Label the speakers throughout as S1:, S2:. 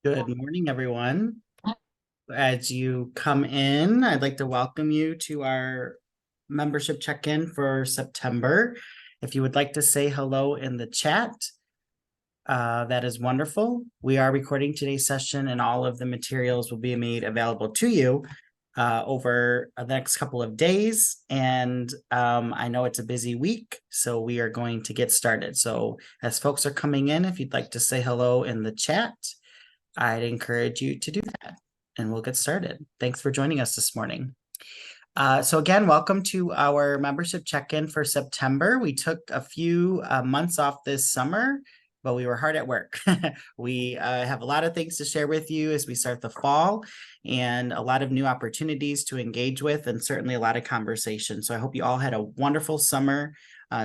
S1: Good morning, everyone. As you come in, I'd like to welcome you to our membership check-in for September. If you would like to say hello in the chat, that is wonderful. We are recording today's session and all of the materials will be made available to you over the next couple of days. And I know it's a busy week, so we are going to get started. So as folks are coming in, if you'd like to say hello in the chat, I'd encourage you to do that and we'll get started. Thanks for joining us this morning. So again, welcome to our membership check-in for September. We took a few months off this summer, but we were hard at work. We have a lot of things to share with you as we start the fall and a lot of new opportunities to engage with and certainly a lot of conversation. So I hope you all had a wonderful summer.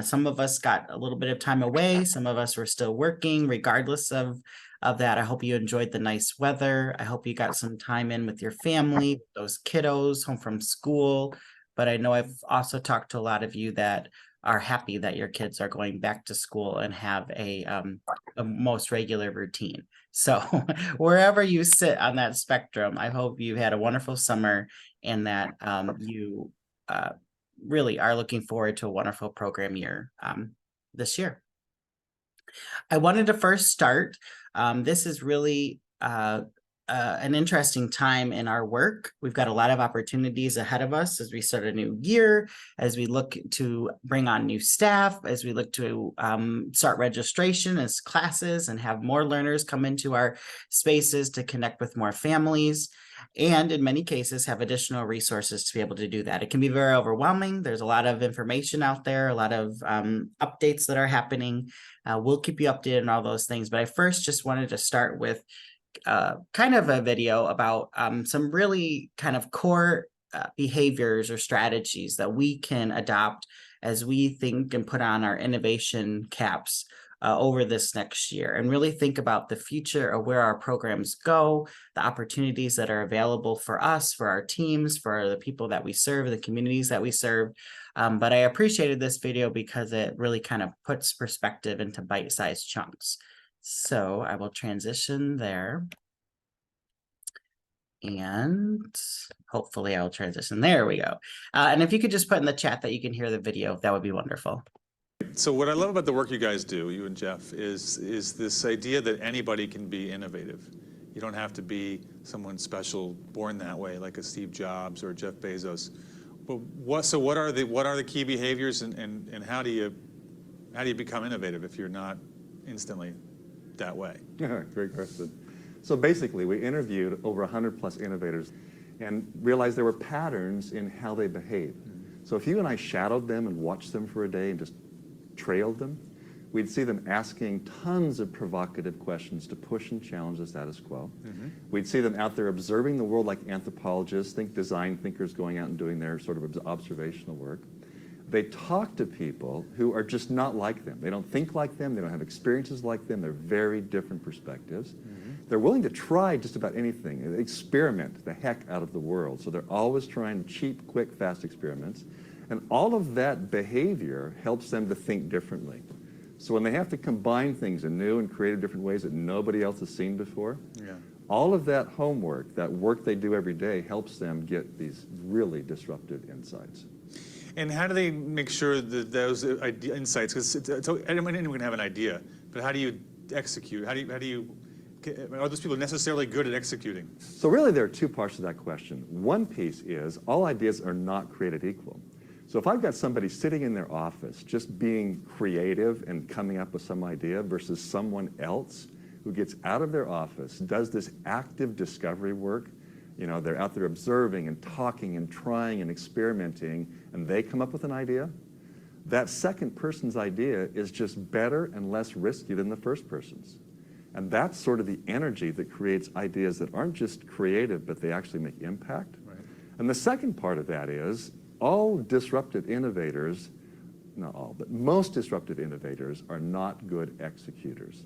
S1: Some of us got a little bit of time away. Some of us were still working regardless of that. I hope you enjoyed the nice weather. I hope you got some time in with your family, those kiddos home from school. But I know I've also talked to a lot of you that are happy that your kids are going back to school and have a most regular routine. So wherever you sit on that spectrum, I hope you had a wonderful summer and that you really are looking forward to a wonderful program year this year. I wanted to first start. This is really an interesting time in our work. We've got a lot of opportunities ahead of us as we start a new year, as we look to bring on new staff, as we look to start registration as classes and have more learners come into our spaces to connect with more families. And in many cases have additional resources to be able to do that. It can be very overwhelming. There's a lot of information out there, a lot of updates that are happening. We'll keep you updated on all those things. But I first just wanted to start with kind of a video about some really kind of core behaviors or strategies that we can adopt as we think and put on our innovation caps over this next year and really think about the future of where our programs go, the opportunities that are available for us, for our teams, for the people that we serve, the communities that we serve. But I appreciated this video because it really kind of puts perspective into bite-sized chunks. So I will transition there. And hopefully I will transition. There we go. And if you could just put in the chat that you can hear the video, that would be wonderful.
S2: So what I love about the work you guys do, you and Jeff, is this idea that anybody can be innovative. You don't have to be someone special, born that way, like a Steve Jobs or Jeff Bezos. But what are the key behaviors, and how do you become innovative if you're not instantly that way?
S3: Great question. So basically, we interviewed over 100+ innovators and realized there were patterns in how they behave. So if you and I shadowed them and watched them for a day and just trailed them, we'd see them asking tons of provocative questions to push and challenge the status quo. We'd see them out there observing the world like anthropologists, think design thinkers going out and doing their sort of observational work. They talk to people who are just not like them. They don't think like them. They don't have experiences like them. They're very different perspectives. They're willing to try just about anything, experiment the heck out of the world. So they're always trying cheap, quick, fast experiments. And all of that behavior helps them to think differently. So when they have to combine things in new and creative different ways that nobody else has seen before, all of that homework, that work they do every day, helps them get these really disruptive insights.
S2: And how do they make sure that those insights, because anyone can have an idea, but how do you execute? Are those people necessarily good at executing?
S3: So really there are two parts to that question. One piece is all ideas are not created equal. So if I've got somebody sitting in their office just being creative and coming up with some idea versus someone else who gets out of their office, does this active discovery work, you know, they're out there observing and talking and trying and experimenting, and they come up with an idea, that second person's idea is just better and less risky than the first person's. And that's sort of the energy that creates ideas that aren't just creative, but they actually make impact. Right. And the second part of that is all disruptive innovators, not all, but most disruptive innovators are not good executors.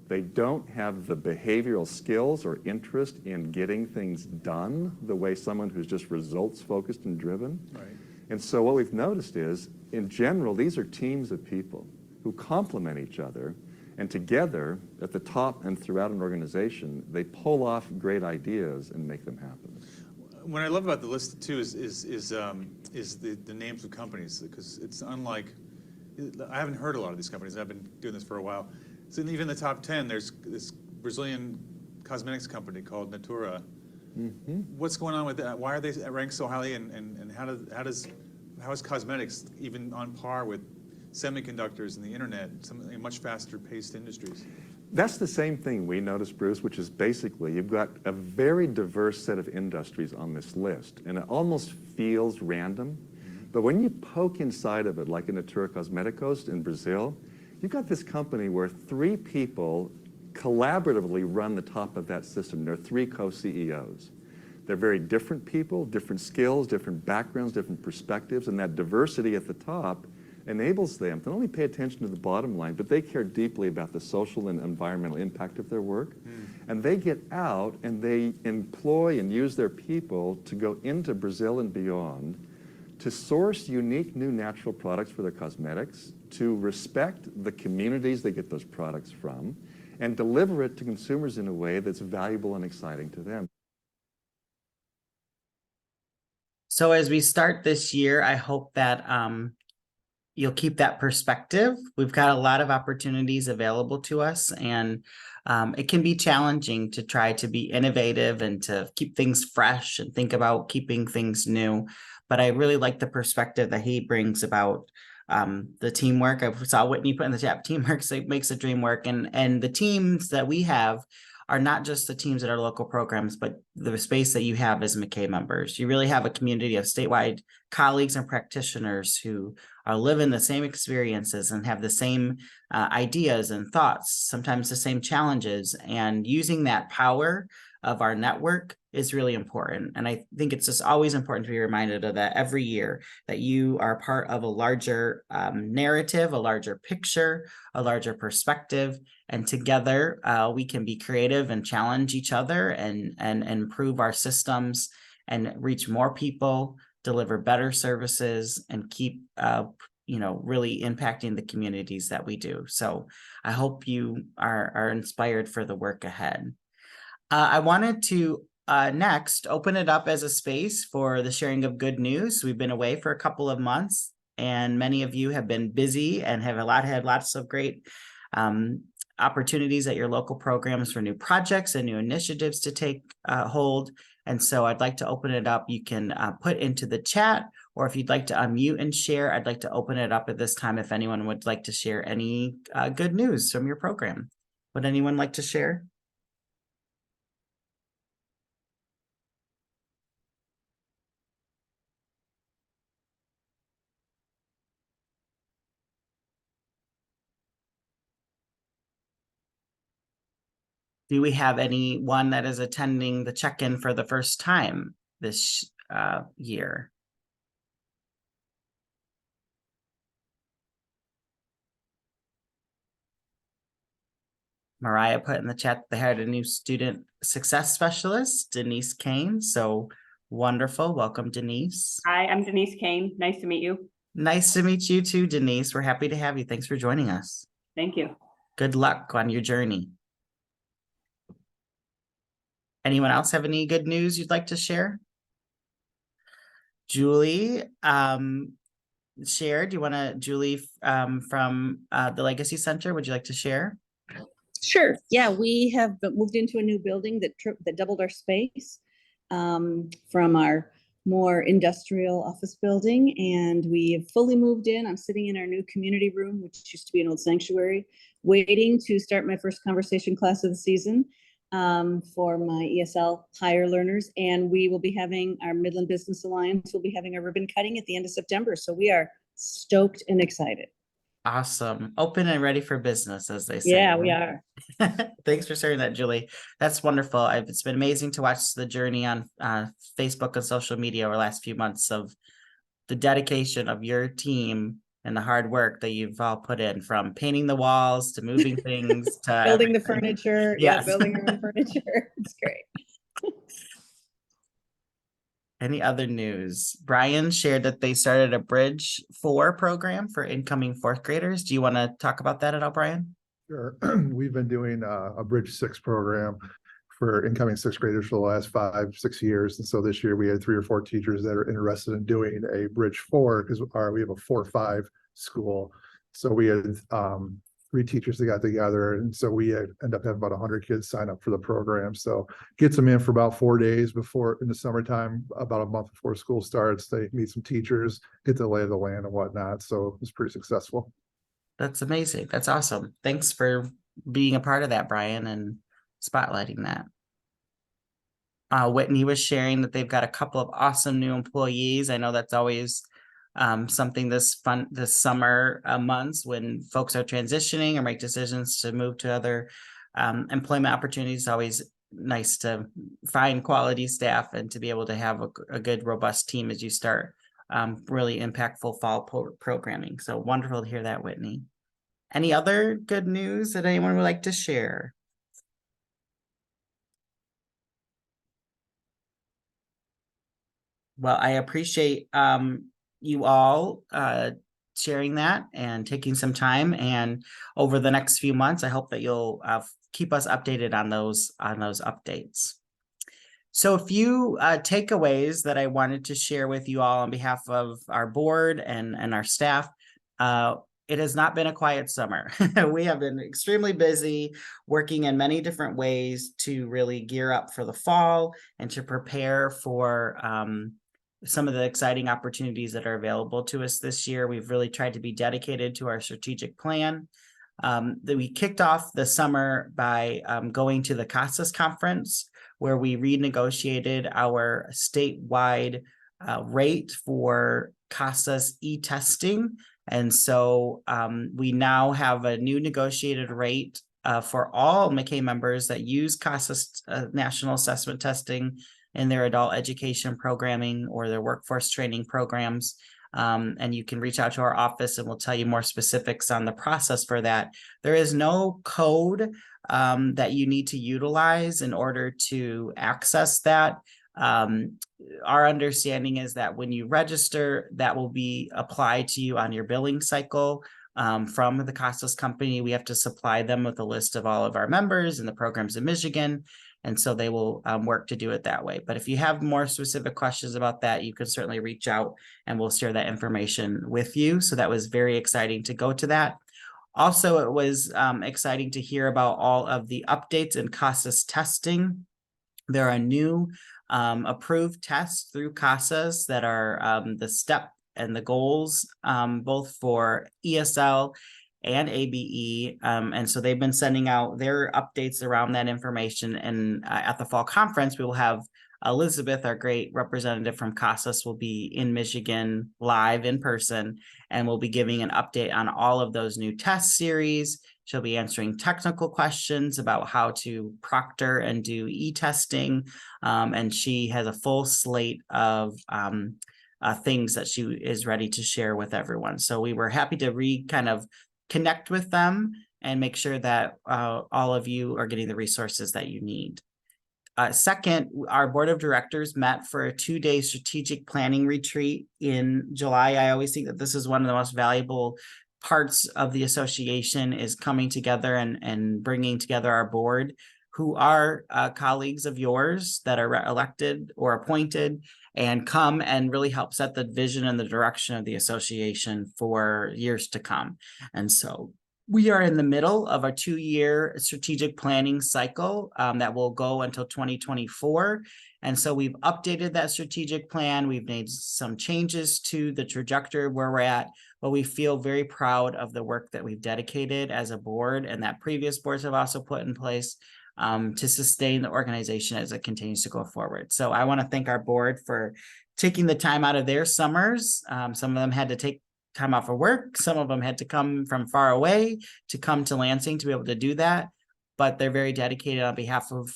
S3: They don't have the behavioral skills or interest in getting things done the way someone who's just results focused and driven. Right. And so what we've noticed is, in general, these are teams of people who complement each other And together, at the top and throughout an organization, they pull off great ideas and make them happen.
S2: What I love about the list too is the names of companies, because it's unlike, I haven't heard a lot of these companies. I've been doing this for a while. So even in the top 10, there's this Brazilian cosmetics company called Natura.
S3: Mm-hmm.
S2: What's going on with that? Why are they ranked so highly, and how is cosmetics even on par with semiconductors and the internet, some much faster paced industries?
S3: That's the same thing we noticed, Bruce, which is basically you've got a very diverse set of industries on this list, and it almost feels random. But when you poke inside of it, like in Natura Cosméticos in Brazil, you've got this company where 3 people collaboratively run the top of that system. There are 3 co-CEOs. They're very different people, different skills, different backgrounds, different perspectives, and that diversity at the top enables them to not only pay attention to the bottom line, but they care deeply about the social and environmental impact of their work. And they get out and they employ and use their people to go into Brazil and beyond to source unique new natural products for their cosmetics, to respect the communities they get those products from, and deliver it to consumers in a way that's valuable and exciting to them.
S1: So as we start this year, I hope that you'll keep that perspective. We've got a lot of opportunities available to us, and it can be challenging to try to be innovative and to keep things fresh and think about keeping things new. But I really like the perspective that he brings about the teamwork. I saw Whitney put in the chat, teamwork makes the dream work. And the teams that we have are not just the teams that are local programs, but the space that you have as MACAE members. You really have a community of statewide colleagues and practitioners who are living the same experiences and have the same ideas and thoughts, sometimes the same challenges, and using that power of our network is really important. And I think it's just always important to be reminded of that every year, that you are part of a larger narrative, a larger picture, a larger perspective, and together we can be creative and challenge each other and improve our systems and reach more people, deliver better services, and keep really impacting the communities that we do. So I hope you are inspired for the work ahead. I wanted to next open it up as a space for the sharing of good news. We've been away for a couple of months, and many of you have been busy and have had lots of great opportunities at your local programs for new projects and new initiatives to take hold. And so I'd like to open it up. You can put into the chat, or if you'd like to unmute and share, I'd like to open it up at this time if anyone would like to share any good news from your program. Would anyone like to share? Do we have anyone that is attending the check-in for the first time this year? Mariah put in the chat they hired a new student success specialist, Denise Kane. So wonderful. Welcome, Denise.
S4: Hi, I'm Denise Kane. Nice to meet you.
S1: Nice to meet you too, Denise. We're happy to have you. Thanks for joining us.
S4: Thank you.
S1: Good luck on your journey. Anyone else have any good news you'd like to share? Julie, share. Do you want to, Julie, from the Legacy Center, would you like to share?
S5: Sure. Yeah, we have moved into a new building that doubled our space from our more industrial office building, and we have fully moved in. I'm sitting in our new community room, which used to be an old sanctuary, waiting to start my first conversation class of the season for my ESL higher learners. And we will be having our Midland Business Alliance will be having a ribbon cutting at the end of September. So we are stoked and excited. Awesome.
S1: Open and ready for business, as they say.
S5: Yeah, we are.
S1: Thanks for sharing that, Julie. That's wonderful. It's been amazing to watch the journey on Facebook and social media over the last few months of the dedication of your team and the hard work that you've all put in, from painting the walls to moving things to
S5: building the furniture.
S1: Yes.
S5: Yeah, building our own furniture. It's great.
S1: Any other news? Brian shared that they started a Bridge 4 program for incoming fourth graders. Do you want to talk about that at all, Brian?
S6: Sure. We've been doing a Bridge 6 program for incoming sixth graders for the last 5-6 years. And so this year we had 3 or 4 teachers that are interested in doing a Bridge 4 because we have a 4-5 school. So we had 3 teachers that got together. And so we end up having about 100 kids sign up for the program. So gets them in for about 4 days before in the summertime, about a month before school starts. They meet some teachers, get the lay of the land and whatnot. So it was pretty successful.
S1: That's amazing. That's awesome. Thanks for being a part of that, Brian, and spotlighting that. Whitney was sharing that they've got a couple of awesome new employees. I know that's always something this summer months when folks are transitioning or make decisions to move to other employment opportunities. Always nice to find quality staff and to be able to have a good, robust team as you start really impactful fall programming. So wonderful to hear that, Whitney. Any other good news that anyone would like to share? Well, I appreciate you all sharing that and taking some time. And over the next few months, I hope that you'll keep us updated on those updates. So a few takeaways that I wanted to share with you all on behalf of our board and our staff. It has not been a quiet summer. We have been extremely busy working in many different ways to really gear up for the fall and to prepare for some of the exciting opportunities that are available to us this year. We've really tried to be dedicated to our strategic plan. That we kicked off the summer by going to the CASAS conference, where we renegotiated our statewide rate for CASAS e-testing. And so we now have a new negotiated rate for all MACAE members that use CASAS national assessment testing in their adult education programming or their workforce training programs. And you can reach out to our office and we'll tell you more specifics on the process for that. There is no code that you need to utilize in order to access that. Our understanding is that when you register, that will be applied to you on your billing cycle from the CASAS company. We have to supply them with a list of all of our members and the programs in Michigan. And so they will work to do it that way. But if you have more specific questions about that, you can certainly reach out and we'll share that information with you. So that was very exciting to go to that. Also, it was exciting to hear about all of the updates in CASAS testing. There are new approved tests through CASAS that are the STEP and the goals, both for ESL and ABE. And so they've been sending out their updates around that information. And at the fall conference, we will have Elizabeth, our great representative from CASAS, will be in Michigan live in person, and we'll be giving an update on all of those new test series. She'll be answering technical questions about how to proctor and do e-testing. And she has a full slate of things that she is ready to share with everyone. So we were happy to kind of connect with them and make sure that all of you are getting the resources that you need. Second, our board of directors met for a 2-day strategic planning retreat in July. I always think that this is one of the most valuable parts of the association, is coming together and bringing together our board, who are colleagues of yours that are elected or appointed, and come and really help set the vision and the direction of the association for years to come. And so we are in the middle of a 2-year strategic planning cycle that will go until 2024. And so we've updated that strategic plan. We've made some changes to the trajectory where we're at, but we feel very proud of the work that we've dedicated as a board and that previous boards have also put in place to sustain the organization as it continues to go forward. So I want to thank our board for taking the time out of their summers. Some of them had to take time off of work. Some of them had to come from far away to come to Lansing to be able to do that. But they're very dedicated on behalf of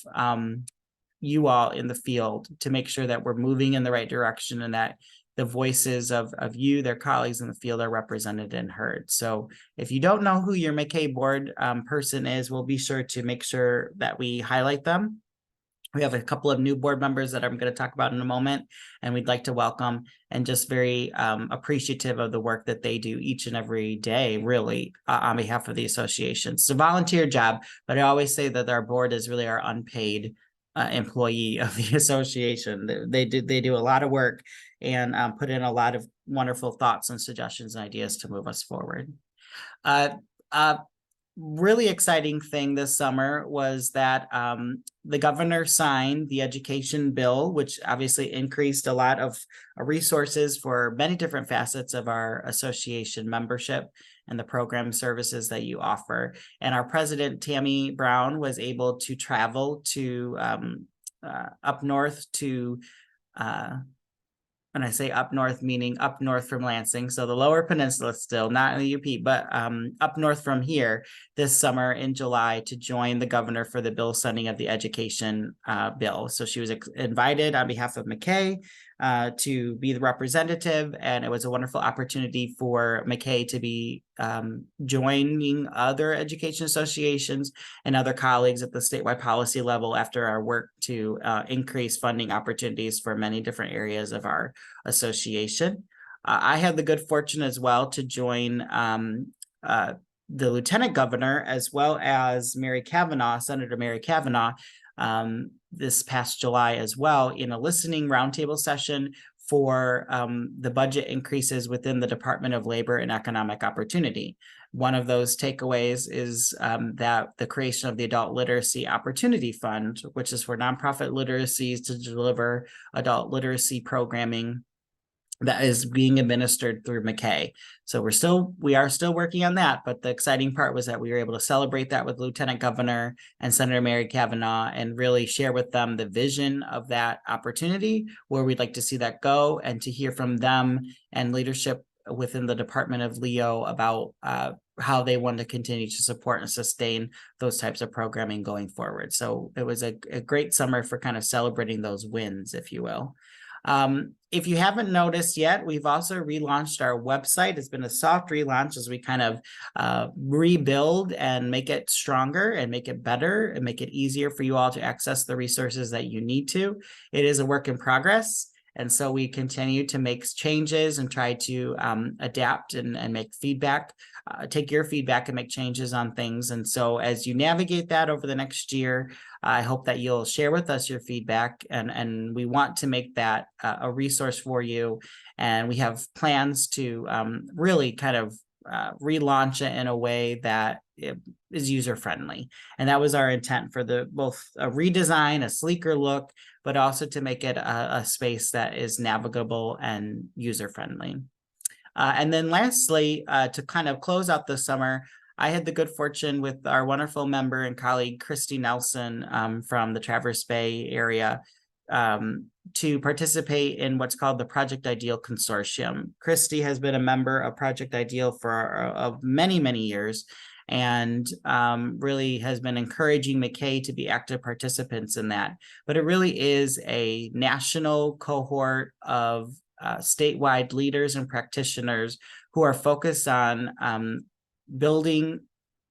S1: you all in the field to make sure that we're moving in the right direction and that the voices of you, their colleagues in the field, are represented and heard. So if you don't know who your MACAE board person is, we'll be sure to make sure that we highlight them. We have a couple of new board members that I'm going to talk about in a moment, and we'd like to welcome, and just very appreciative of the work that they do each and every day, really, on behalf of the association. It's a volunteer job, but I always say that our board is really our unpaid employee of the association. They do a lot of work and put in a lot of wonderful thoughts and suggestions and ideas to move us forward. Really exciting thing this summer was that the governor signed the education bill, which obviously increased a lot of resources for many different facets of our association membership and the program services that you offer. And our president, Tammy Brown, was able to travel to up north to when I say up north, meaning up north from Lansing, so the lower peninsula still, not in the UP, but up north from here this summer in July to join the governor for the bill signing of the education bill. So she was invited on behalf of MACAE to be the representative, and it was a wonderful opportunity for MACAE to be joining other education associations and other colleagues at the statewide policy level after our work to increase funding opportunities for many different areas of our association. I had the good fortune as well to join the lieutenant governor as well as Mary Kavanaugh, Senator Mary Kavanaugh, this past July as well in a listening roundtable session for the budget increases within the Department of Labor and Economic Opportunity. One of those takeaways is that the creation of the Adult Literacy Opportunity Fund, which is for nonprofit literacies to deliver adult literacy programming that is being administered through MACAE. So we are still working on that, but the exciting part was that we were able to celebrate that with Lieutenant Governor and Senator Mary Kavanaugh and really share with them the vision of that opportunity, where we'd like to see that go, and to hear from them and leadership within the Department of Leo about how they want to continue to support and sustain those types of programming going forward. So it was a great summer for kind of celebrating those wins, if you will. If you haven't noticed yet, we've also relaunched our website. It's been a soft relaunch as we kind of rebuild and make it stronger and make it better and make it easier for you all to access the resources that you need to. It is a work in progress. And so we continue to make changes and try to adapt and make feedback, take your feedback and make changes on things. And so as you navigate that over the next year, I hope that you'll share with us your feedback, and we want to make that a resource for you. And we have plans to really kind of relaunch it in a way that it is user-friendly. And that was our intent for both a redesign, a sleeker look, but also to make it a space that is navigable and user-friendly. And then lastly, to kind of close out the summer, I had the good fortune with our wonderful member and colleague, Christy Nelson from the Traverse Bay area, to participate in what's called the Project Ideal Consortium. Christy has been a member of Project Ideal for many, many years, and really has been encouraging MACAE to be active participants in that. But it really is a national cohort of statewide leaders and practitioners who are focused on building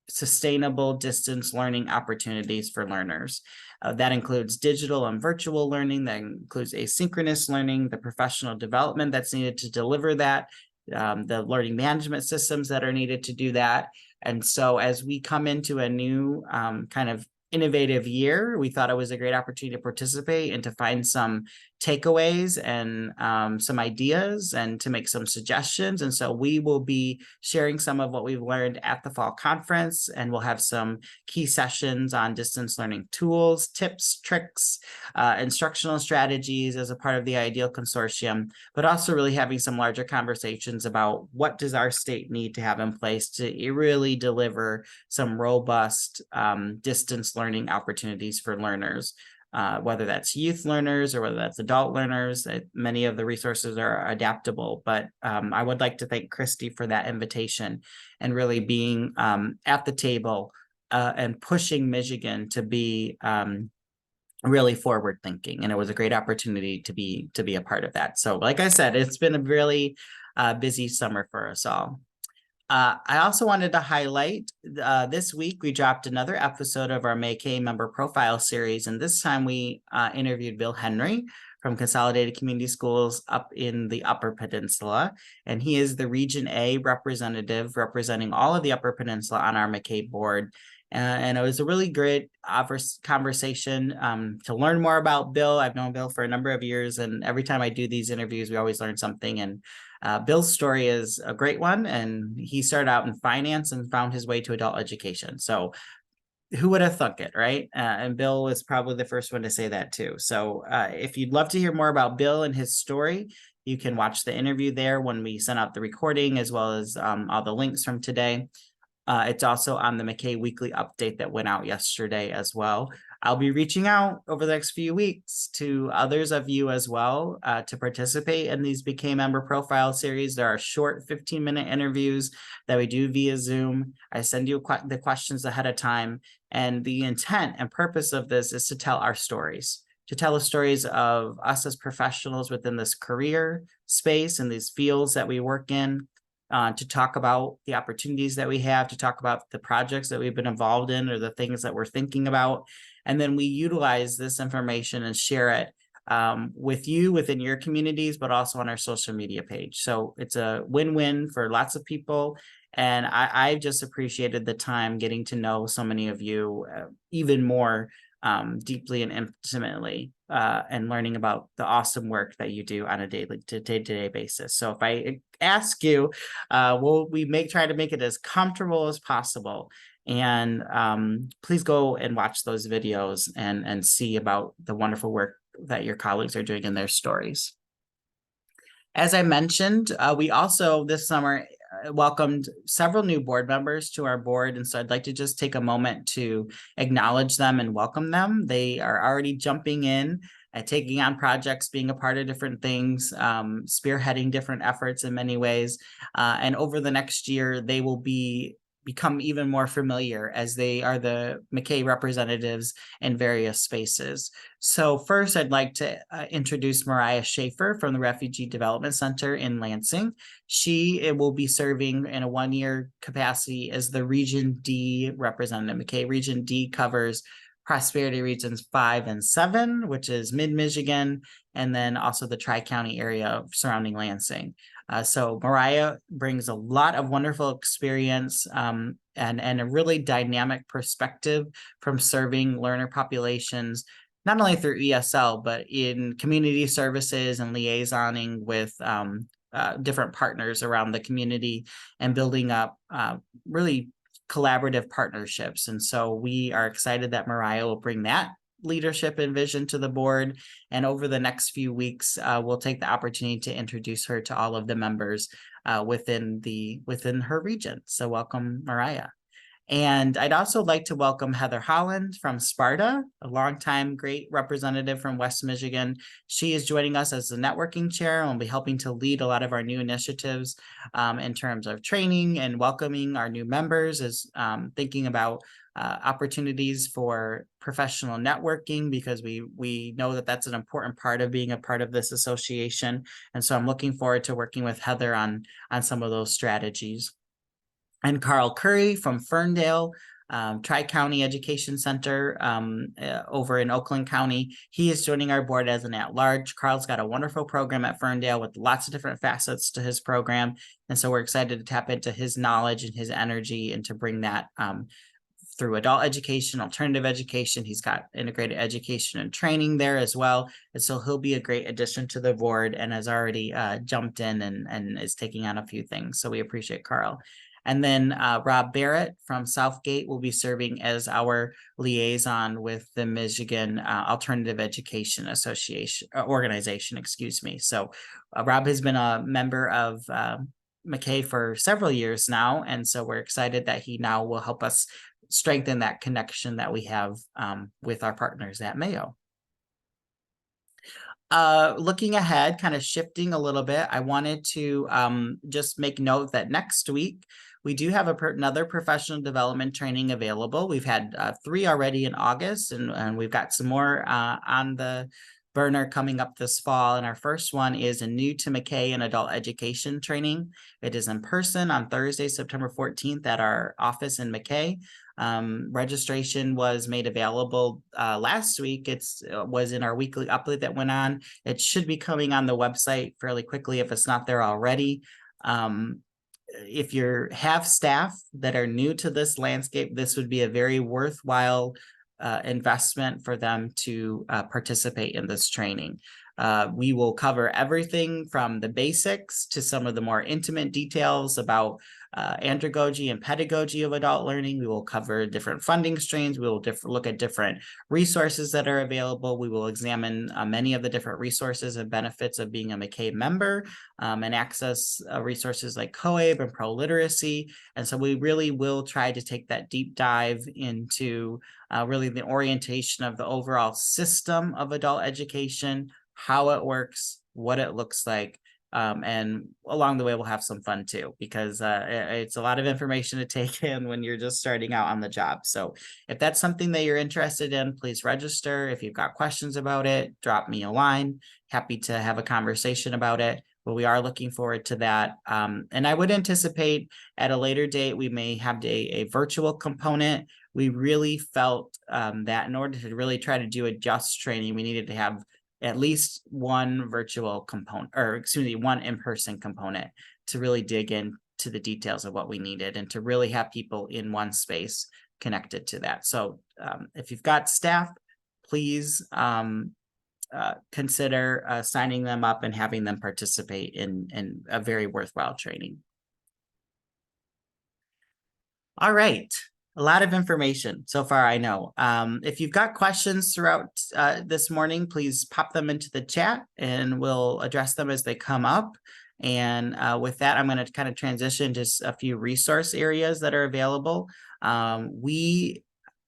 S1: sustainable distance learning opportunities for learners. That includes digital and virtual learning, that includes asynchronous learning, the professional development that's needed to deliver that, the learning management systems that are needed to do that. And so as we come into a new kind of innovative year, we thought it was a great opportunity to participate and to find some takeaways and some ideas and to make some suggestions. And so we will be sharing some of what we've learned at the fall conference, and we'll have some key sessions on distance learning tools, tips, tricks, instructional strategies as a part of the Ideal Consortium, but also really having some larger conversations about what does our state need to have in place to really deliver some robust distance learning opportunities for learners. Whether that's youth learners or whether that's adult learners, many of the resources are adaptable. But I would like to thank Christy for that invitation and really being at the table and pushing Michigan to be really forward thinking. And it was a great opportunity to be a part of that. So like I said, it's been a really busy summer for us all. I also wanted to highlight, this week we dropped another episode of our MACAE member profile series, and this time we interviewed Bill Henry from Consolidated Community Schools up in the Upper Peninsula, and he is the Region A representative representing all of the Upper Peninsula on our MACAE board. And it was a really great conversation to learn more about Bill. I've known Bill for a number of years, and every time I do these interviews, we always learn something. And Bill's story is a great one, and he started out in finance and found his way to adult education. So who would have thunk it, right? And Bill was probably the first one to say that too. So if you'd love to hear more about Bill and his story, you can watch the interview there when we send out the recording, as well as all the links from today. It's also on the MACAE Weekly Update that went out yesterday as well. I'll be reaching out over the next few weeks to others of you as well to participate in these MACAE member profile series. There are short 15-minute interviews that we do via Zoom. I send you the questions ahead of time. And the intent and purpose of this is to tell our stories, to tell the stories of us as professionals within this career space and these fields that we work in. To talk about the opportunities that we have, to talk about the projects that we've been involved in or the things that we're thinking about. And then we utilize this information and share it with you within your communities, but also on our social media page. So it's a win-win for lots of people. And I've just appreciated the time getting to know so many of you even more deeply and intimately, and learning about the awesome work that you do on a day-to-day basis. So if I ask you, we try to make it as comfortable as possible. And please go and watch those videos and see about the wonderful work that your colleagues are doing in their stories. As I mentioned, we also this summer welcomed several new board members to our board. And so I'd like to just take a moment to acknowledge them and welcome them. They are already jumping in and taking on projects, being a part of different things, spearheading different efforts in many ways. And over the next year, they will become even more familiar as they are the MACAE representatives in various spaces. So first, I'd like to introduce Mariah Schaefer from the Refugee Development Center in Lansing. She will be serving in a one-year capacity as the Region D representative. MACAE Region D covers Prosperity Regions 5 and 7, which is mid-Michigan, and then also the Tri-County area surrounding Lansing. So Mariah brings a lot of wonderful experience and a really dynamic perspective from serving learner populations, not only through ESL, but in community services and liaisoning with different partners around the community and building up really collaborative partnerships. And so we are excited that Mariah will bring that leadership and vision to the board. And over the next few weeks, we'll take the opportunity to introduce her to all of the members within her region. So welcome, Mariah. And I'd also like to welcome Heather Holland from Sparta, a longtime great representative from West Michigan. She is joining us as the networking chair and will be helping to lead a lot of our new initiatives in terms of training and welcoming our new members, as thinking about opportunities for professional networking, because we know that that's an important part of being a part of this association. And so I'm looking forward to working with Heather on some of those strategies. And Carl Curry from Ferndale, Tri-County Education Center over in Oakland County. He is joining our board as an at-large. Carl's got a wonderful program at Ferndale with lots of different facets to his program. And so we're excited to tap into his knowledge and his energy and to bring that through adult education, alternative education. He's got integrated education and training there as well. And so he'll be a great addition to the board and has already jumped in and is taking on a few things. So we appreciate Carl. And then Rob Barrett from Southgate will be serving as our liaison with the Michigan Alternative Education Organization, excuse me. So Rob has been a member of MACAE for several years now. And so we're excited that he now will help us strengthen that connection that we have with our partners at Mayo. Looking ahead, kind of shifting a little bit, I wanted to just make note that next week, we do have another professional development training available. We've had 3 already in August, and we've got some more on the burner coming up this fall. And our first one is a new to MACAE and adult education training. It is in person on Thursday, September 14th at our office in MACAE. Registration was made available last week. It's was in our weekly update that went on. It should be coming on the website fairly quickly if it's not there already. If you have staff that are new to this landscape, this would be a very worthwhile investment for them to participate in this training. We will cover everything from the basics to some of the more intimate details about andragogy and pedagogy of adult learning. We will cover different funding streams. We will look at different resources that are available. We will examine many of the different resources and benefits of being a MACAE member and access resources like COABE and pro-literacy. And so we really will try to take that deep dive into really the orientation of the overall system of adult education, how it works, what it looks like. And along the way, we'll have some fun too, because it's a lot of information to take in when you're just starting out on the job. So if that's something that you're interested in, please register. If you've got questions about it, drop me a line. Happy to have a conversation about it. But we are looking forward to that. And I would anticipate at a later date, we may have a virtual component. We really felt that in order to really try to do a just training, we needed to have at least one virtual component, or excuse me, one in-person component to really dig into the details of what we needed and to really have people in one space connected to that. So if you've got staff, please consider signing them up and having them participate in a very worthwhile training. All right. A lot of information so far, I know. If you've got questions throughout this morning, please pop them into the chat and we'll address them as they come up. And with that, I'm going to kind of transition to a few resource areas that are available. We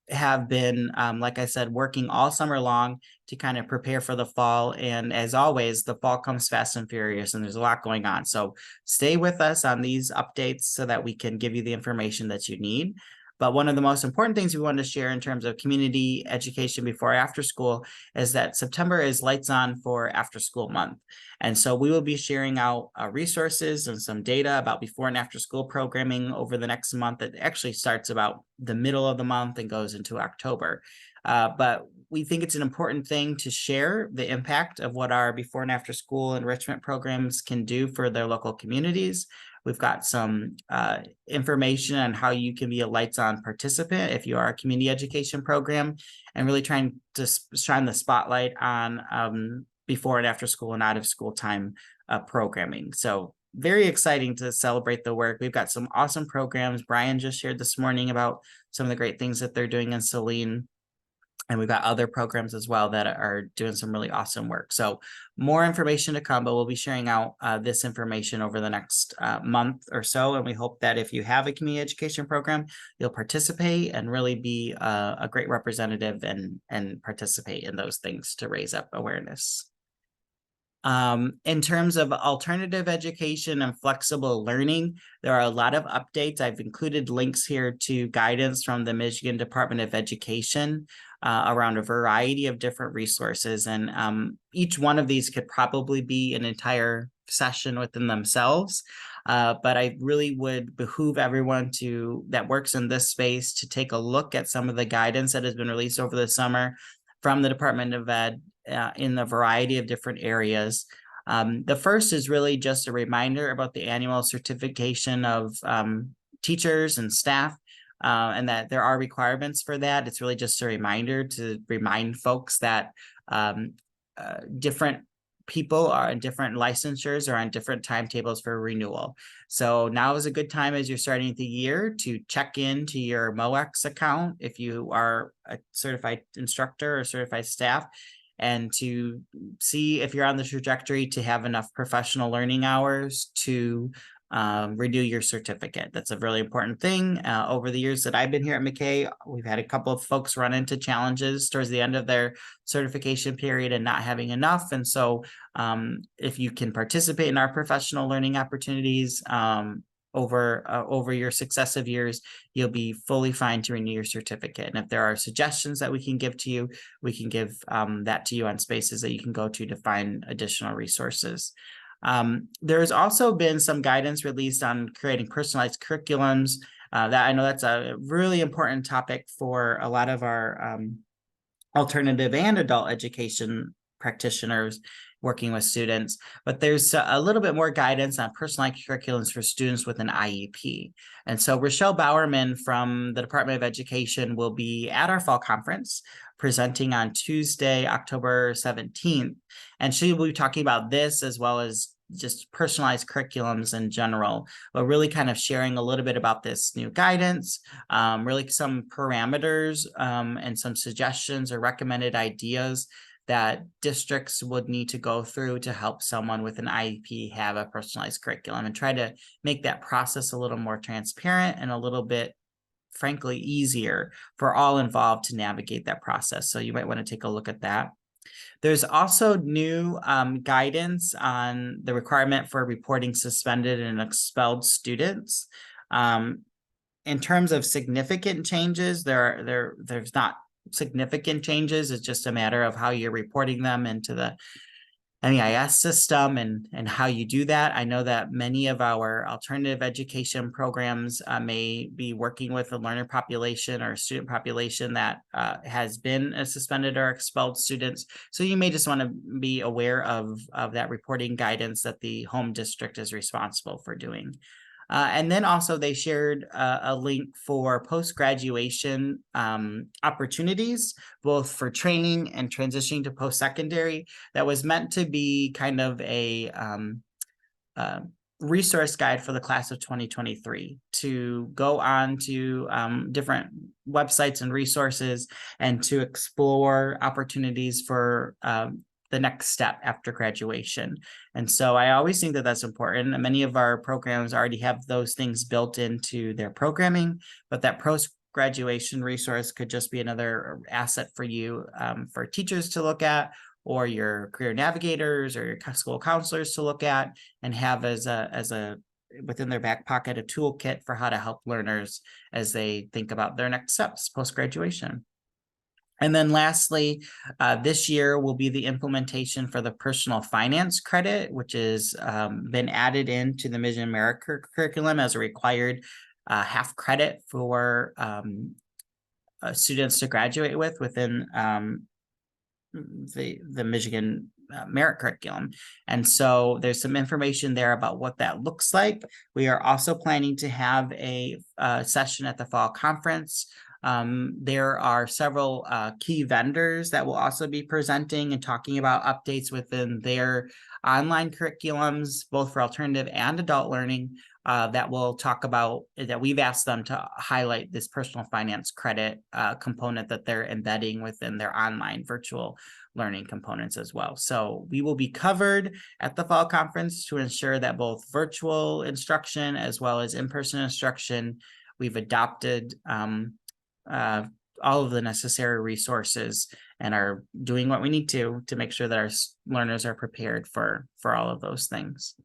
S1: have been, like I said, working all summer long to kind of prepare for the fall. And as always, the fall comes fast and furious and there's a lot going on. So stay with us on these updates so that we can give you the information that you need. But one of the most important things we wanted to share in terms of community education before after school is that September is Lights On for After School Month. And so we will be sharing out resources and some data about before and after school programming over the next month. It actually starts about the middle of the month and goes into October. But we think it's an important thing to share the impact of what our before and after school enrichment programs can do for their local communities. We've got some information on how you can be a Lights On participant if you are a community education program, and really trying to shine the spotlight on before and after school and out of school time programming. So very exciting to celebrate the work. We've got some awesome programs. Brian just shared this morning about some of the great things that they're doing in Saline. And we've got other programs as well that are doing some really awesome work. So more information to come, but we'll be sharing out this information over the next month or so. And we hope that if you have a community education program, you'll participate and really be a great representative and participate in those things to raise up awareness. In terms of alternative education and flexible learning, there are a lot of updates. I've included links here to guidance from the Michigan Department of Education around a variety of different resources. And each one of these could probably be an entire session within themselves. But I really would behoove everyone that works in this space to take a look at some of the guidance that has been released over the summer from the Department of Ed in a variety of different areas. The first is really just a reminder about the annual certification of teachers and staff, and that there are requirements for that. It's really just a reminder to remind folks that different people are in different licensures or on different timetables for renewal. So now is a good time as you're starting the year to check into your MOEX account if you are a certified instructor or certified staff, and to see if you're on the trajectory to have enough professional learning hours to renew your certificate. That's a really important thing. Over the years that I've been here at MACAE, we've had a couple of folks run into challenges towards the end of their certification period and not having enough. And so if you can participate in our professional learning opportunities, over your successive years, you'll be fully fine to renew your certificate. And if there are suggestions that we can give to you, we can give that to you on spaces that you can go to find additional resources. There's also been some guidance released on creating personalized curriculums. That I know that's a really important topic for a lot of our alternative and adult education practitioners working with students, but there's a little bit more guidance on personalized curriculums for students with an IEP. And so Rochelle Bowerman from the Department of Education will be at our fall conference presenting on Tuesday, October 17th. And she will be talking about this as well as just personalized curriculums in general, but really kind of sharing a little bit about this new guidance, really some parameters and some suggestions or recommended ideas that districts would need to go through to help someone with an IEP have a personalized curriculum, and try to make that process a little more transparent and a little bit, frankly, easier for all involved to navigate that process. So you might want to take a look at that. There's also new guidance on the requirement for reporting suspended and expelled students. In terms of significant changes, there's not significant changes. It's just a matter of how you're reporting them into the MEIS system and how you do that. I know that many of our alternative education programs may be working with a learner population or student population that has been suspended or expelled students. So you may just want to be aware of that reporting guidance that the home district is responsible for doing. And then also they shared a link for post-graduation opportunities, both for training and transitioning to post-secondary, that was meant to be kind of a resource guide for the class of 2023 to go on to different websites and resources and to explore opportunities for the next step after graduation. And so I always think that that's important. And many of our programs already have those things built into their programming, but that post-graduation resource could just be another asset for you, for teachers to look at, or your career navigators or your school counselors to look at and have as a within their back pocket, a toolkit for how to help learners as they think about their next steps post-graduation. And then lastly, this year will be the implementation for the personal finance credit, which has been added into the Mission America curriculum as a required half credit for students to graduate within the Michigan merit curriculum. And so there's some information there about what that looks like. We are also planning to have a session at the fall conference. There are several key vendors that will also be presenting and talking about updates within their online curriculums, both for alternative and adult learning, that will talk about, that we've asked them to highlight this personal finance credit component that they're embedding within their online virtual learning components as well. So we will be covered at the fall conference to ensure that both virtual instruction as well as in-person instruction, we've adopted all of the necessary resources and are doing what we need to make sure that our learners are prepared for all of those things.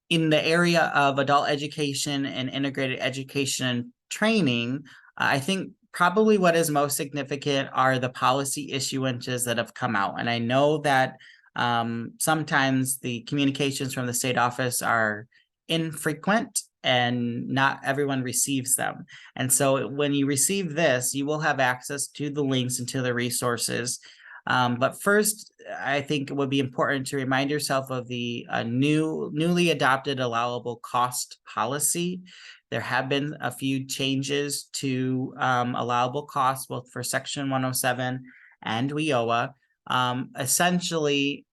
S1: In the area of adult education and integrated education training, I think probably what is most significant are the policy issuances that have come out. And I know that sometimes the communications from the state office are infrequent and not everyone receives them. And so when you receive this, you will have access to the links and to the resources. But first, I think it would be important to remind yourself of the newly adopted allowable cost policy. There have been a few changes to allowable costs, both for Section 107 and WIOA. Essentially,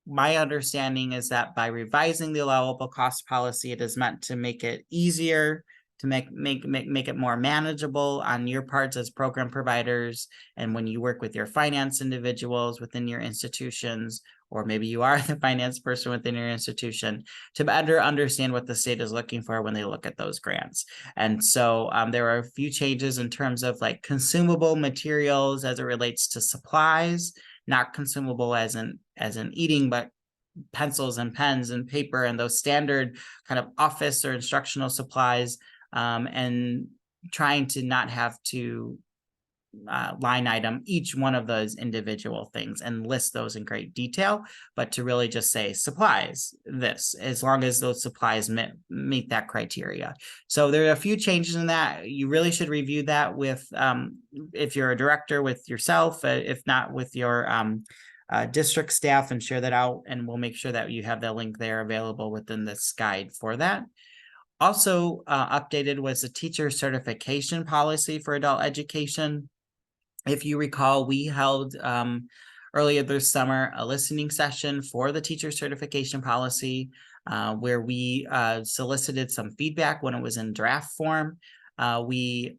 S1: my understanding is that by revising the allowable cost policy, it is meant to make it easier, to make it more manageable on your parts as program providers. And when you work with your finance individuals within your institutions, or maybe you are the finance person within your institution, to better understand what the state is looking for when they look at those grants. And so there are a few changes in terms of like consumable materials as it relates to supplies, not consumable as in eating, but pencils and pens and paper and those standard kind of office or instructional supplies, and trying to not have to line item each one of those individual things and list those in great detail, but to really just say supplies, this, as long as those supplies meet that criteria. So there are a few changes in that. You really should review that with, if you're a director, with yourself, if not with your district staff, and share that out, and we'll make sure that you have the link there available within this guide for that. Also updated was the teacher certification policy for adult education. If you recall, we held earlier this summer a listening session for the teacher certification policy, where we solicited some feedback when it was in draft form. We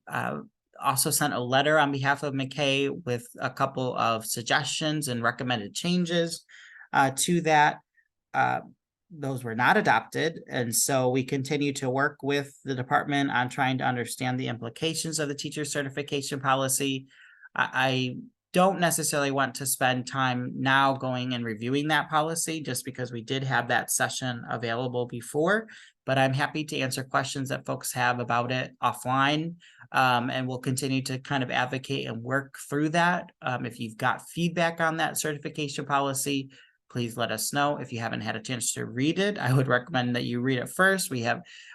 S1: also sent a letter on behalf of MACAE with a couple of suggestions and recommended changes to that. Those were not adopted, and so we continue to work with the department on trying to understand the implications of the teacher certification policy. I don't necessarily want to spend time now going and reviewing that policy, just because we did have that session available before, but I'm happy to answer questions that folks have about it offline. And we'll continue to kind of advocate and work through that. If you've got feedback on that certification policy, please let us know. If you haven't had a chance to read it, I would recommend that you read it first.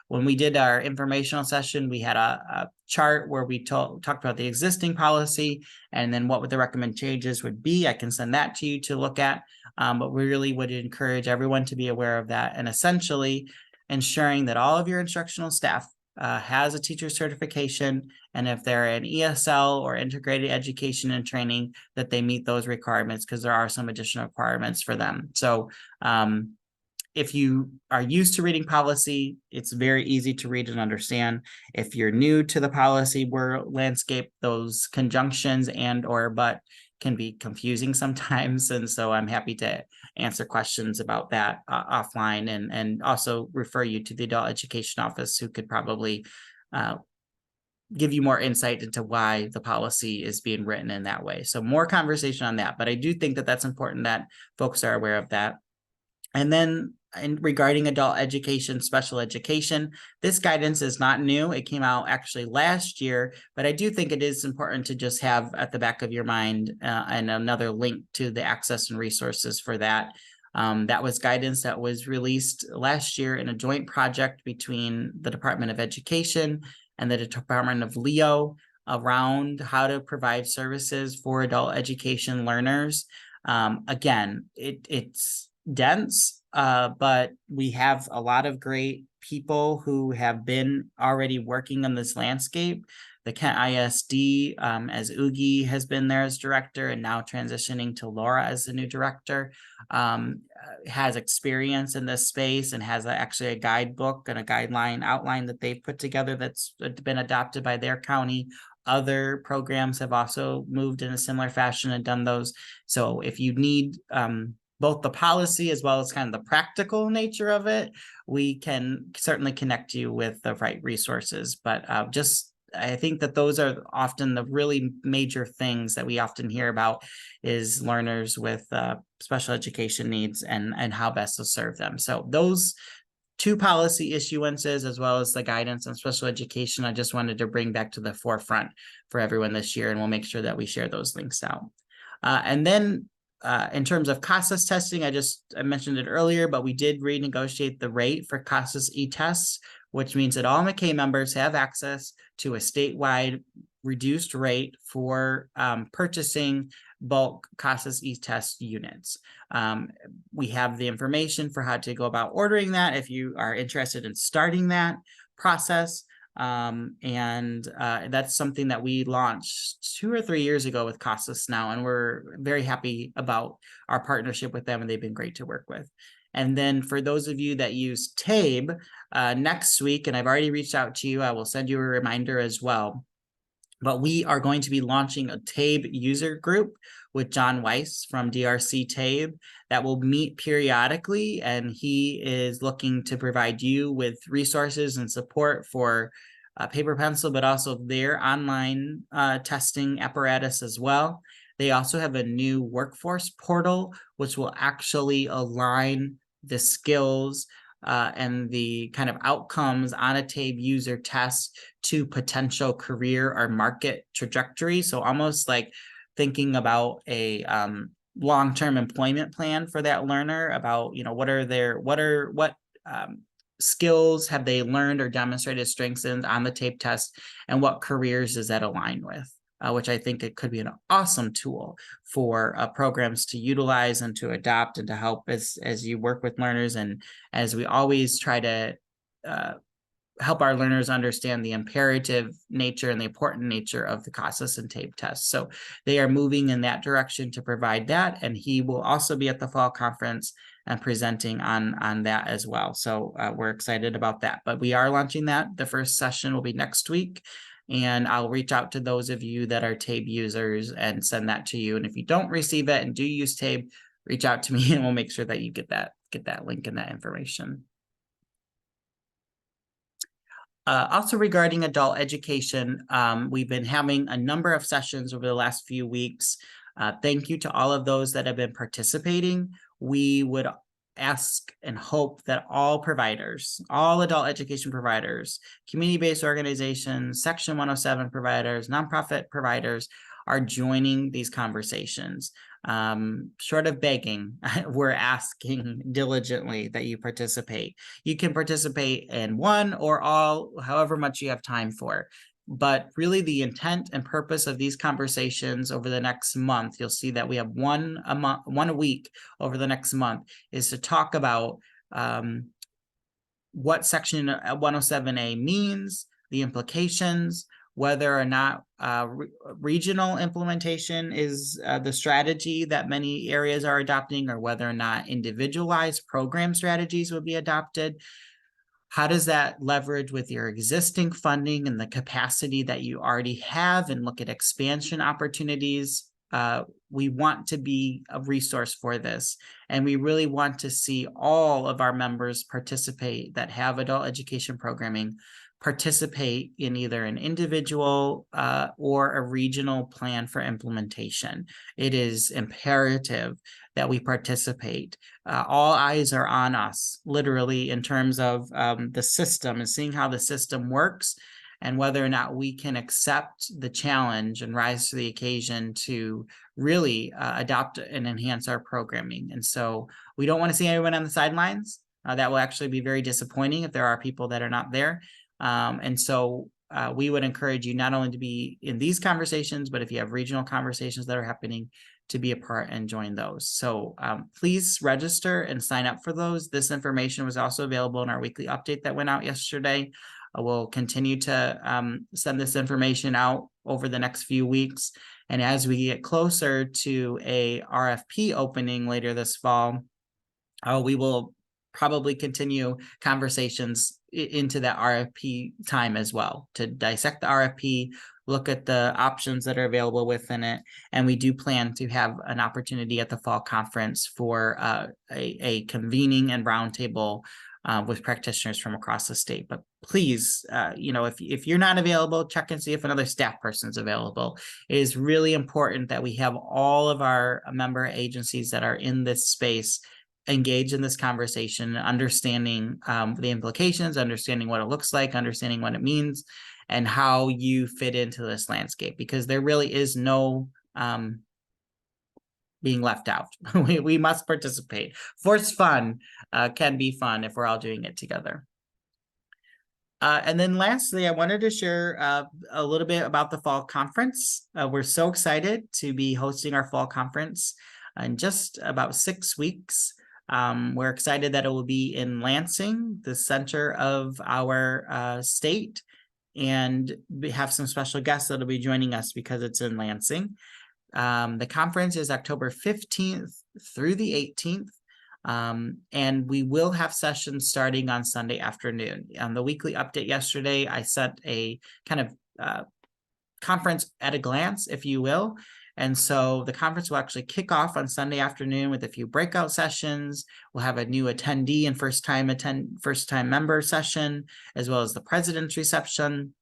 S1: When we did our informational session, we had a chart where we talked about the existing policy and then what the recommended changes would be. I can send that to you to look at, but we really would encourage everyone to be aware of that, and essentially ensuring that all of your instructional staff has a teacher certification, and if they're an ESL or integrated education and training, that they meet those requirements, because there are some additional requirements for them. So if you are used to reading policy, it's very easy to read and understand. If you're new to the policy landscape, those conjunctions and or but can be confusing sometimes. And so I'm happy to answer questions about that offline, and also refer you to the adult education office, who could probably give you more insight into why the policy is being written in that way. So more conversation on that, but I do think that that's important that folks are aware of that. And then regarding adult education, special education, this guidance is not new. It came out actually last year, but I do think it is important to just have at the back of your mind and another link to the access and resources for that. That was guidance that was released last year in a joint project between the Department of Education and the Department of Leo around how to provide services for adult education learners. Again, it's dense, but we have a lot of great people who have been already working on this landscape. The Kent ISD, as Oogie has been there as director and now transitioning to Laura as the new director, has experience in this space and has actually a guidebook and a guideline outline that they've put together that's been adopted by their county. Other programs have also moved in a similar fashion and done those. So if you need both the policy as well as kind of the practical nature of it, we can certainly connect you with the right resources. But I think that those are often the really major things that we often hear about, is learners with special education needs and how best to serve them. So those two policy issuances, as well as the guidance on special education, I just wanted to bring back to the forefront for everyone this year, and we'll make sure that we share those links out. And then in terms of CASAS testing, I mentioned it earlier, but we did renegotiate the rate for CASAS e-tests, which means that all MACAE members have access to a statewide reduced rate for purchasing bulk CASAS e-test units. We have the information for how to go about ordering that if you are interested in starting that process. That's something that we launched 2 or 3 years ago with CASAS now, and we're very happy about our partnership with them, and they've been great to work with. And then for those of you that use TABE, next week, and I've already reached out to you, I will send you a reminder as well, but we are going to be launching a TABE user group with John Weiss from DRC TABE that will meet periodically, and he is looking to provide you with resources and support for paper pencil, but also their online testing apparatus as well. They also have a new workforce portal, which will actually align the skills and the kind of outcomes on a TABE user test to potential career or market trajectory. So almost like thinking about a long-term employment plan for that learner about, what skills have they learned or demonstrated strengths in on the TABE test, and what careers does that align with? Which I think it could be an awesome tool for programs to utilize and to adopt and to help as you work with learners, and as we always try to help our learners understand the imperative nature and the important nature of the CASAS and TABE tests. So they are moving in that direction to provide that, and he will also be at the fall conference and presenting on that as well. So we're excited about that, but we are launching that. The first session will be next week, and I'll reach out to those of you that are TABE users and send that to you. And if you don't receive it and do use TABE, reach out to me and we'll make sure that you get that link and that information. Also regarding adult education, we've been having a number of sessions over the last few weeks. Thank you to all of those that have been participating. We would ask and hope that all providers, all adult education providers, community-based organizations, Section 107 providers, nonprofit providers are joining these conversations. Short of begging, we're asking diligently that you participate. You can participate in one or all, however much you have time for. But really the intent and purpose of these conversations over the next month, you'll see that we have one a week over the next month, is to talk about what Section 107A means, the implications, whether or not regional implementation is the strategy that many areas are adopting, or whether or not individualized program strategies will be adopted. How does that leverage with your existing funding and the capacity that you already have, and look at expansion opportunities? We want to be a resource for this, and we really want to see all of our members participate that have adult education programming, participate in either an individual or a regional plan for implementation. It is imperative that we participate. All eyes are on us, literally, in terms of the system and seeing how the system works, and whether or not we can accept the challenge and rise to the occasion to really adopt and enhance our programming. And so we don't want to see anyone on the sidelines. That will actually be very disappointing if there are people that are not there. And so we would encourage you not only to be in these conversations, but if you have regional conversations that are happening, to be a part and join those. So please register and sign up for those. This information was also available in our weekly update that went out yesterday. We'll continue to send this information out over the next few weeks. And as we get closer to a RFP opening later this fall, we will probably continue conversations into that RFP time as well, to dissect the RFP, look at the options that are available within it. And we do plan to have an opportunity at the fall conference for a convening and roundtable with practitioners from across the state. But please, if you're not available, check and see if another staff person is available. It is really important that we have all of our member agencies that are in this space engage in this conversation, understanding the implications, understanding what it looks like, understanding what it means, and how you fit into this landscape, because there really is no being left out. We must participate. Forced fun can be fun if we're all doing it together. And then lastly, I wanted to share a little bit about the fall conference. We're so excited to be hosting our fall conference in just about 6 weeks. We're excited that it will be in Lansing, the center of our state, and we have some special guests that'll be joining us because it's in Lansing. The conference is October 15th through the 18th. And we will have sessions starting on Sunday afternoon. On the weekly update yesterday, I sent a kind of conference at a glance, if you will. And so the conference will actually kick off on Sunday afternoon with a few breakout sessions. We'll have a new attendee and first-time member session, as well as the president's reception.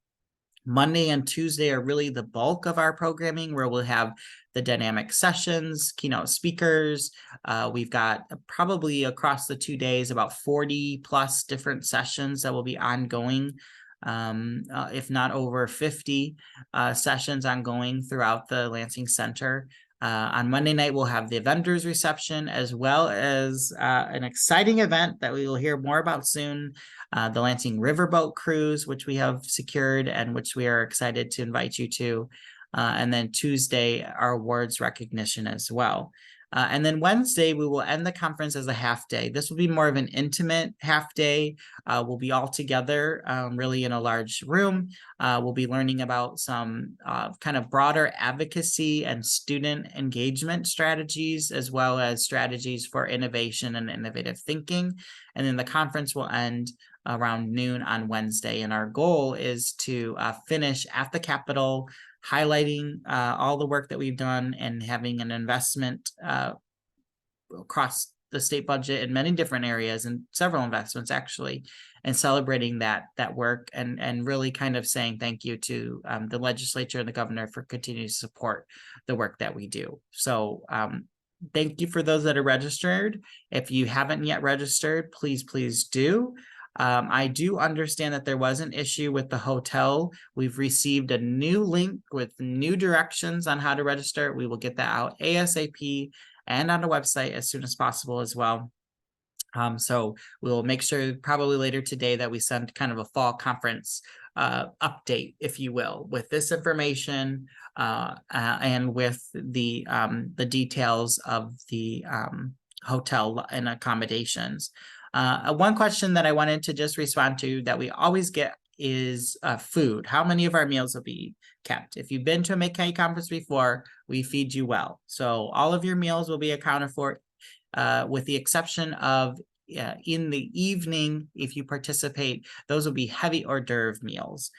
S1: Monday and Tuesday are really the bulk of our programming, where we'll have the dynamic sessions, keynote speakers. We've got probably across the 2 days about 40 plus different sessions that will be ongoing, if not over 50 sessions ongoing throughout the Lansing Center. On Monday night, we'll have the vendors reception, as well as an exciting event that we will hear more about soon, the Lansing Riverboat Cruise, which we have secured and which we are excited to invite you to. And then Tuesday, our awards recognition as well. And then Wednesday, we will end the conference as a half day. This will be more of an intimate half day. We'll be all together, really in a large room. We'll be learning about some kind of broader advocacy and student engagement strategies, as well as strategies for innovation and innovative thinking. And then the conference will end around noon on Wednesday. And our goal is to finish at the Capitol, highlighting all the work that we've done and having an investment across the state budget in many different areas, and several investments actually, and celebrating that work and really kind of saying thank you to the legislature and the governor for continuing to support the work that we do. So thank you for those that are registered. If you haven't yet registered, please do. I do understand that there was an issue with the hotel. We've received a new link with new directions on how to register. We will get that out ASAP and on the website as soon as possible as well. So we'll make sure probably later today that we send kind of a fall conference update, if you will, with this information and with the details of the hotel and accommodations. One question that I wanted to just respond to that we always get is food. How many of our meals will be kept? If you've been to a MACAE conference before, we feed you well. So all of your meals will be accounted for, with the exception of in the evening, if you participate, those will be heavy hors d'oeuvre meals,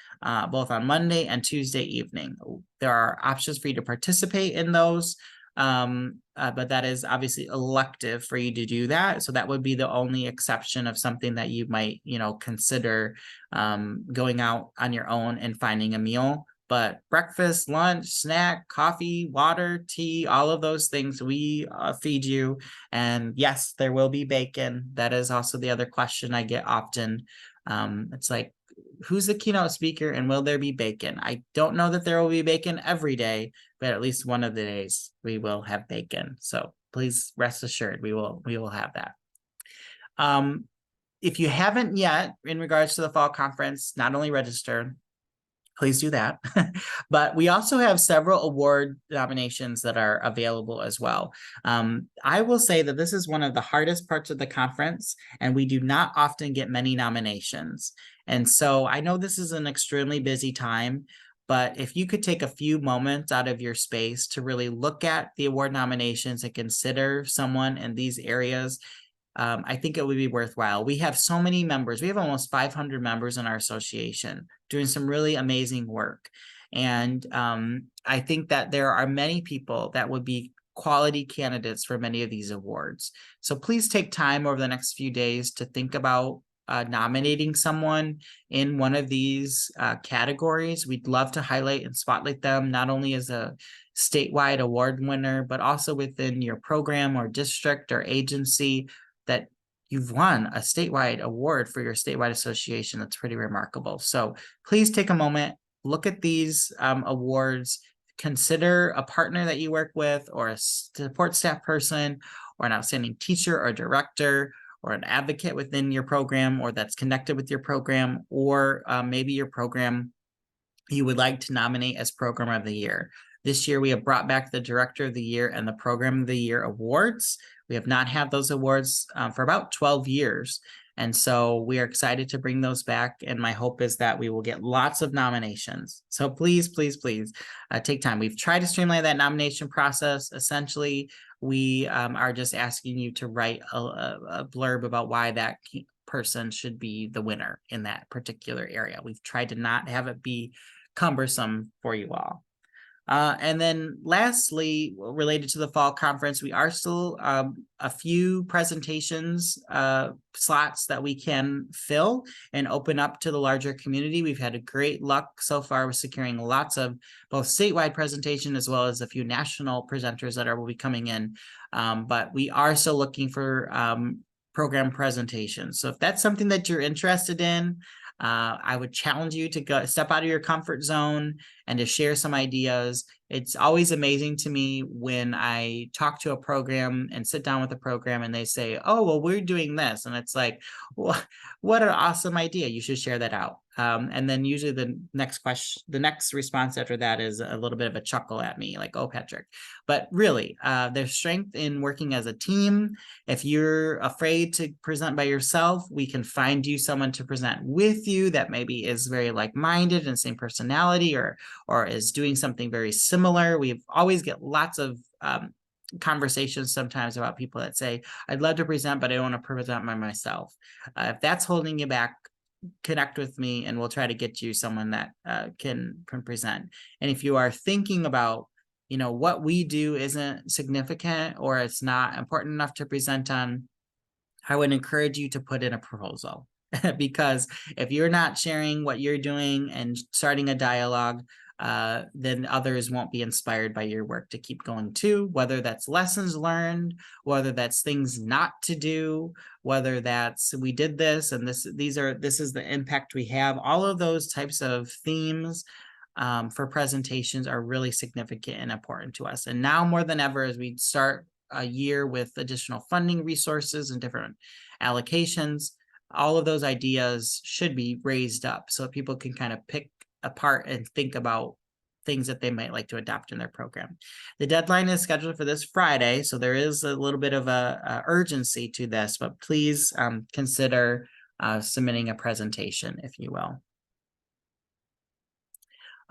S1: both on Monday and Tuesday evening. There are options for you to participate in those. But that is obviously elective for you to do that. So that would be the only exception of something that you might, consider going out on your own and finding a meal. But breakfast, lunch, snack, coffee, water, tea, all of those things we feed you. And yes, there will be bacon. That is also the other question I get often. It's like, who's the keynote speaker and will there be bacon? I don't know that there will be bacon every day, but at least one of the days we will have bacon. So please rest assured we will have that. If you haven't yet, in regards to the fall conference, not only register, please do that. But we also have several award nominations that are available as well. I will say that this is one of the hardest parts of the conference, and we do not often get many nominations. And so I know this is an extremely busy time, but if you could take a few moments out of your space to really look at the award nominations and consider someone in these areas, I think it would be worthwhile. We have so many members. We have almost 500 members in our association doing some really amazing work. And I think that there are many people that would be quality candidates for many of these awards. So please take time over the next few days to think about nominating someone in one of these categories. We'd love to highlight and spotlight them, not only as a statewide award winner, but also within your program or district or agency that you've won a statewide award for your statewide association. That's pretty remarkable. So please take a moment, look at these awards, consider a partner that you work with, or a support staff person, or an outstanding teacher or director, or an advocate within your program, or that's connected with your program, or maybe your program you would like to nominate as Program of the Year. This year, we have brought back the Director of the Year and the Program of the Year awards. We have not had those awards for about 12 years. And so we are excited to bring those back. And my hope is that we will get lots of nominations. So please take time. We've tried to streamline that nomination process. Essentially, we are just asking you to write a blurb about why that person should be the winner in that particular area. We've tried to not have it be cumbersome for you all. And then lastly, related to the fall conference, we are still a few presentations slots that we can fill and open up to the larger community. We've had a great luck so far with securing lots of both statewide presentation as well as a few national presenters that will be coming in. But we are still looking for program presentations. So if that's something that you're interested in, I would challenge you to go step out of your comfort zone and to share some ideas. It's always amazing to me when I talk to a program and sit down with a program and they say, oh, well, we're doing this. And it's like, well, what an awesome idea. You should share that out. And then usually the next response after that is a little bit of a chuckle at me, like, oh, Patrick. But really, there's strength in working as a team. If you're afraid to present by yourself, we can find you someone to present with you that maybe is very like-minded and same personality or is doing something very similar. We always get lots of conversations sometimes about people that say, I'd love to present, but I don't want to present by myself. If that's holding you back, connect with me and we'll try to get you someone that can present. And if you are thinking about, you know, what we do isn't significant or it's not important enough to present on, I would encourage you to put in a proposal. Because if you're not sharing what you're doing and starting a dialogue, then others won't be inspired by your work to keep going too, whether that's lessons learned, whether that's things not to do, whether that's we did this and this is the impact we have. All of those types of themes for presentations are really significant and important to us. And now more than ever, as we start a year with additional funding resources and different allocations, all of those ideas should be raised up so people can kind of pick apart and think about things that they might like to adopt in their program. The deadline is scheduled for this Friday, so there is a little bit of a urgency to this, but please consider submitting a presentation, if you will.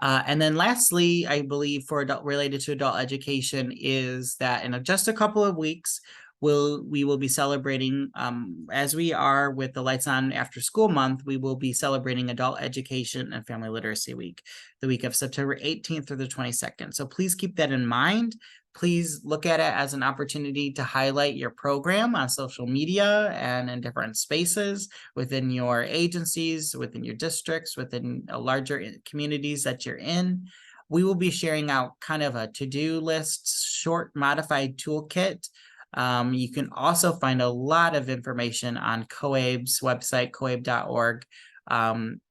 S1: And then lastly, I believe for related to adult education is that in just a couple of weeks, we will be celebrating, as we are with the Lights On After School Month, we will be celebrating Adult Education and Family Literacy Week, the week of September 18th through the 22nd. So please keep that in mind. Please look at it as an opportunity to highlight your program on social media and in different spaces within your agencies, within your districts, within larger communities that you're in. We will be sharing out kind of a to-do list, short modified toolkit. You can also find a lot of information on COABE's website, coabe.org,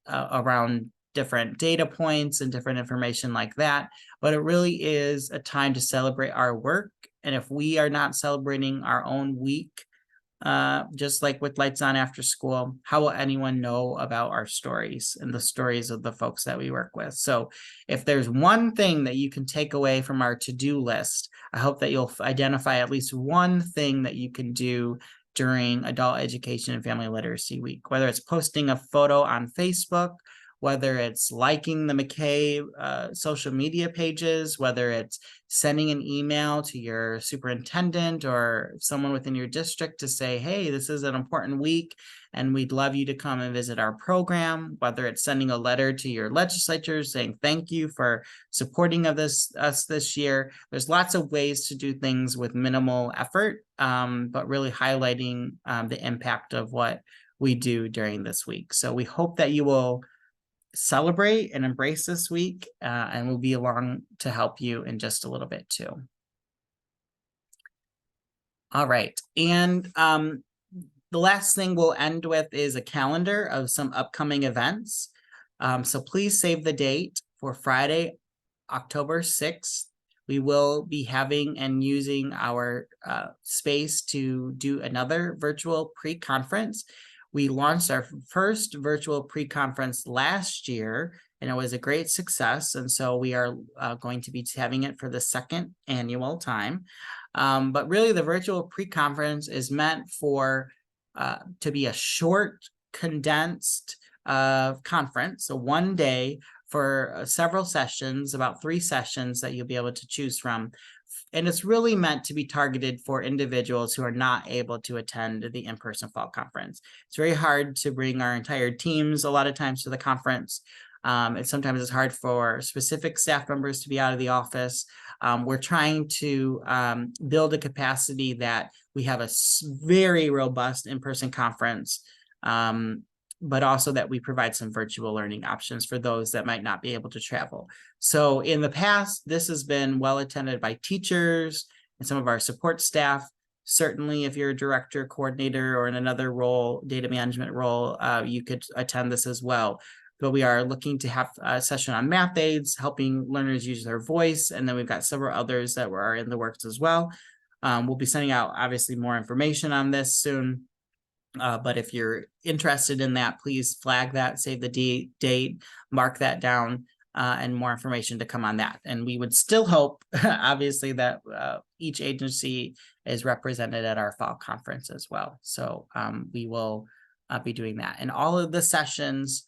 S1: around different data points and different information like that. But it really is a time to celebrate our work. And if we are not celebrating our own week, just like with Lights On After School, how will anyone know about our stories and the stories of the folks that we work with? So if there's one thing that you can take away from our to-do list, I hope that you'll identify at least one thing that you can do during Adult Education and Family Literacy Week, whether it's posting a photo on Facebook, whether it's liking the MACAE social media pages, whether it's sending an email to your superintendent or someone within your district to say, hey, this is an important week and we'd love you to come and visit our program, whether it's sending a letter to your legislatures saying thank you for supporting us this year. There's lots of ways to do things with minimal effort, but really highlighting the impact of what we do during this week. So we hope that you will celebrate and embrace this week, and we'll be along to help you in just a little bit too. All right, and the last thing we'll end with is a calendar of some upcoming events. So please save the date for Friday, October 6th. We will be having and using our space to do another virtual pre-conference. We launched our first virtual pre-conference last year, and it was a great success. And so we are going to be having it for the second annual time. But really, the virtual pre-conference is meant for to be a short, condensed conference, so one day for several sessions, about 3 sessions that you'll be able to choose from. And it's really meant to be targeted for individuals who are not able to attend the in-person fall conference. It's very hard to bring our entire teams a lot of times to the conference. Sometimes it's hard for specific staff members to be out of the office. We're trying to build a capacity that we have a very robust in-person conference, but also that we provide some virtual learning options for those that might not be able to travel. So in the past, this has been well attended by teachers and some of our support staff. Certainly, if you're a director, coordinator, or in another role, data management role, you could attend this as well. But we are looking to have a session on math aids, helping learners use their voice. And then we've got several others that are in the works as well. We'll be sending out obviously more information on this soon. But if you're interested in that, please flag that, save the date, mark that down, and more information to come on that. And we would still hope, obviously, that each agency is represented at our fall conference as well. So we will be doing that. And all of the sessions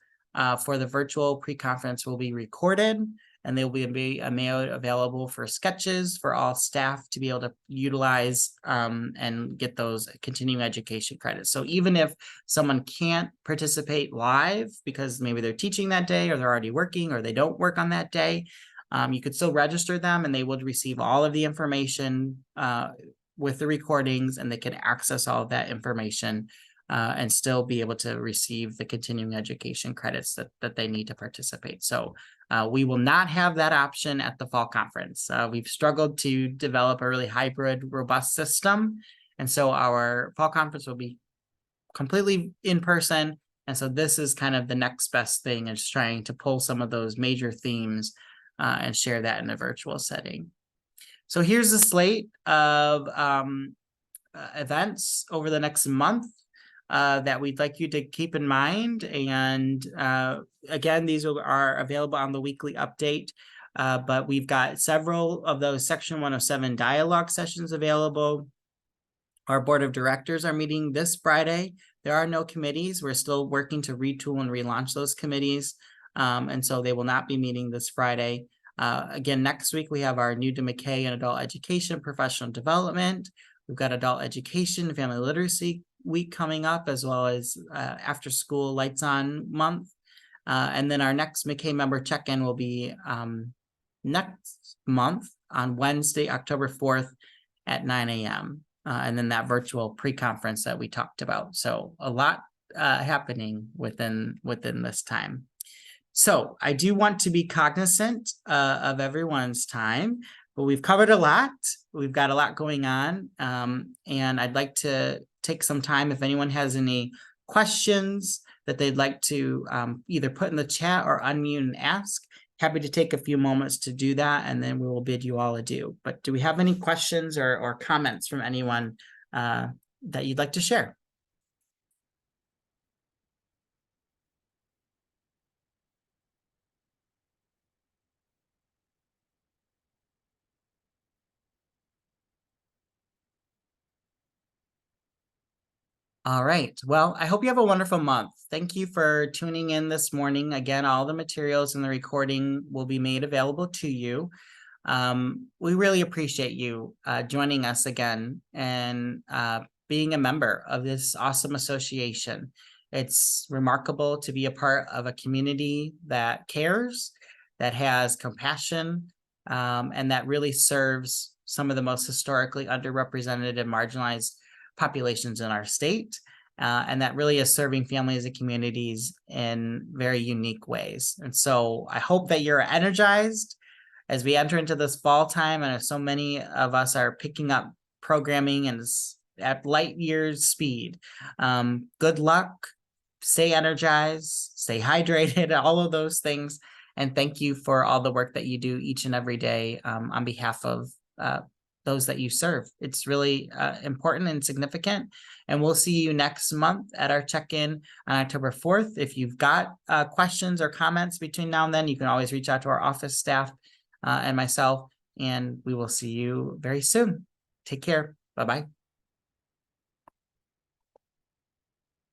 S1: for the virtual pre-conference will be recorded, and they will be made available for sketches for all staff to be able to utilize and get those continuing education credits. So even if someone can't participate live because maybe they're teaching that day, or they're already working, or they don't work on that day, you could still register them, and they will receive all of the information with the recordings, and they can access all of that information and still be able to receive the continuing education credits that they need to participate. So we will not have that option at the fall conference. We've struggled to develop a really hybrid, robust system. And so our fall conference will be completely in person. And so this is kind of the next best thing, is trying to pull some of those major themes and share that in a virtual setting. So here's the slate of events over the next month that we'd like you to keep in mind. And again, these are available on the weekly update, but we've got several of those Section 107 dialogue sessions available. Our board of directors are meeting this Friday. There are no committees. We're still working to retool and relaunch those committees. And so they will not be meeting this Friday. Again, next week, we have our new to MACAE and adult education, professional development. We've got adult education, family literacy week coming up, as well as after school lights on month. And then our next MACAE member check-in will be next month on Wednesday, October 4th at 9 a.m. And then that virtual pre-conference that we talked about. So a lot happening within this time. So I do want to be cognizant of everyone's time, but we've covered a lot. We've got a lot going on. And I'd like to take some time, if anyone has any questions that they'd like to either put in the chat or unmute and ask. Happy to take a few moments to do that, and then we will bid you all adieu. But do we have any questions or comments from anyone that you'd like to share? All right. Well, I hope you have a wonderful month. Thank you for tuning in this morning. Again, all the materials and the recording will be made available to you. We really appreciate you joining us again and being a member of this awesome association. It's remarkable to be a part of a community that cares, that has compassion, and that really serves some of the most historically underrepresented and marginalized populations in our state, and that really is serving families and communities in very unique ways. And so I hope that you're energized as we enter into this fall time, and so many of us are picking up programming and at light years speed. Good luck, stay energized, stay hydrated, all of those things. And thank you for all the work that you do each and every day on behalf of those that you serve. It's really important and significant. And we'll see you next month at our check-in on October 4th. If you've got questions or comments between now and then, you can always reach out to our office staff and myself, and we will see you very soon. Take care. Bye-bye.